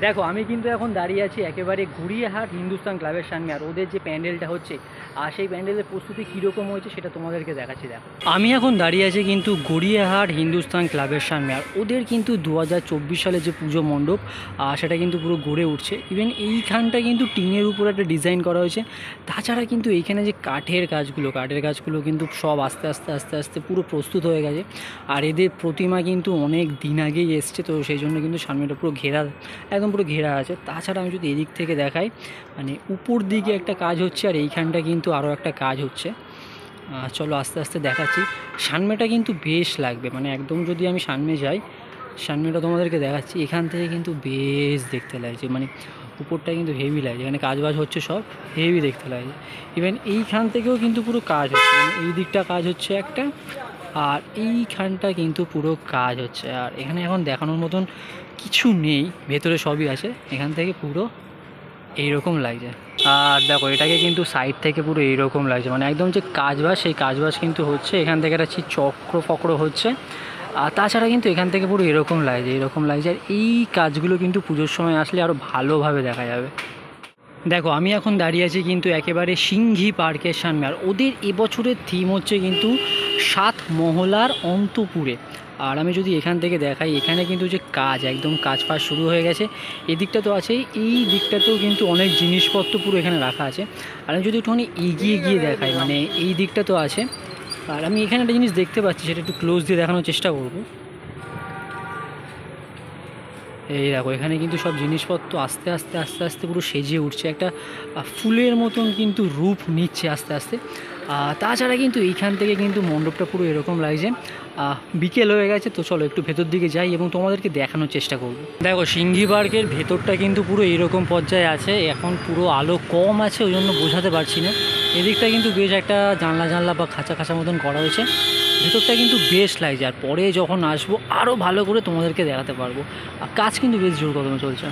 দেখো আমি কিন্তু এখন দাঁড়িয়ে আছি একেবারে গড়িয়াহাট হিন্দুস্তান ক্লাবের সামনে, আর ওদের যে প্যান্ডেলটা হচ্ছে আর সেই প্যান্ডেলের প্রস্তুতি কীরকম হয়েছে সেটা তোমাদেরকে দেখাচ্ছি। দেখো আমি এখন দাঁড়িয়ে আছি কিন্তু গড়িয়াহাট হিন্দুস্তান ক্লাবের সামনে, আর ওদের কিন্তু 2024 সালে যে পুজো মণ্ডপ সেটা কিন্তু পুরো গড়ে উঠছে। ইভেন এইখানটা কিন্তু টিনের উপর একটা ডিজাইন করা হয়েছে। তাছাড়া কিন্তু এইখানে যে কাঠের কাজগুলো কিন্তু সব আস্তে আস্তে আস্তে আস্তে পুরো প্রস্তুত হয়ে গেছে। আর এদের প্রতিমা কিন্তু অনেক দিন আগেই এসছে, তো সেই জন্য কিন্তু সামনেটা পুরো ঘেরা, একদম পুরো ঘেরা আছে। তাছাড়া আমি যদি এদিক থেকে দেখাই, মানে উপর দিকে একটা কাজ হচ্ছে আর এইখানটা কিন্তু আরও একটা কাজ হচ্ছে। চলো আস্তে আস্তে দেখাচ্ছি। সামনেটা কিন্তু বেশ লাগবে, মানে একদম যদি আমি সামনে যাই, সামনেটা তোমাদেরকে দেখাচ্ছি। এখান থেকে কিন্তু বেশ দেখতে লাগছে, মানে উপরটা কিন্তু হেভি লাগছে, এখানে কাজবাজ হচ্ছে, সব হেভি দেখতে লাগছে। ইভেন এইখান থেকেও কিন্তু পুরো কাজ হচ্ছে, মানে এই দিকটা কাজ হচ্ছে একটা, আর এইখানটা কিন্তু পুরো কাজ হচ্ছে। আর এখানে এখন দেখানোর মতন কিছু নেই, ভেতরে সবই আছে। এখান থেকে পুরো এইরকম লাগছে। আর দেখো এটাকে কিন্তু সাইড থেকে পুরো এইরকম লাগছে, মানে একদম যে কাজবাজ, সেই কাজবাজ কিন্তু হচ্ছে। এখান থেকে একটা চক্র ফক্র হচ্ছে। আর তাছাড়া কিন্তু এখান থেকে পুরো এরকম লাগছে। আর এই কাজগুলো কিন্তু পুজোর সময় আসলে আরও ভালোভাবে দেখা যাবে। দেখো আমি এখন দাঁড়িয়ে আছি কিন্তু একেবারে সিংঘি পার্কের সামনে, আর ওদের এবছরের থিম হচ্ছে কিন্তু 7 মহলার অন্তপুরে। আর আমি যদি এখান থেকে দেখাই, এখানে কিন্তু যে কাজ, একদম কাজ ফাজ শুরু হয়ে গেছে। এদিকটা তো আছেই, এই দিকটাতেও কিন্তু অনেক জিনিসপত্র পুরো এখানে রাখা আছে। আর আমি যদি একটুখানি এগিয়ে গিয়ে দেখাই, মানে এই দিকটা তো আছে। আর আমি এখানে একটা জিনিস দেখতে পাচ্ছি, সেটা একটু ক্লোজ দিয়ে দেখানোর চেষ্টা করব। এই দেখো এখানে কিন্তু সব জিনিসপত্র আস্তে আস্তে আস্তে আস্তে পুরো সেজে উঠছে, একটা ফুলের মতন কিন্তু রূপ নিচ্ছে আস্তে আস্তে। তাছাড়া কিন্তু এইখান থেকে কিন্তু মণ্ডপটা পুরো এরকম লাগছে। বিকেল হয়ে গেছে, তো চলো একটু ভেতর দিকে যাই এবং তোমাদেরকে দেখানোর চেষ্টা করব। দেখো সিংঘি পার্কের ভেতরটা কিন্তু পুরো এরকম পর্যায়ে আছে। এখন পুরো আলো কম আছে, ওই জন্য বোঝাতে পারছি না। এদিকটা কিন্তু বেশ একটা জানলা বা খাঁচা মতন করা হয়েছে। ভেতরটা কিন্তু বেশ লাগছে, আর পরে যখন আসবো আরও ভালো করে তোমাদেরকে দেখাতে পারবো। আর কাজ কিন্তু বেশ জোর কদমে চলছে।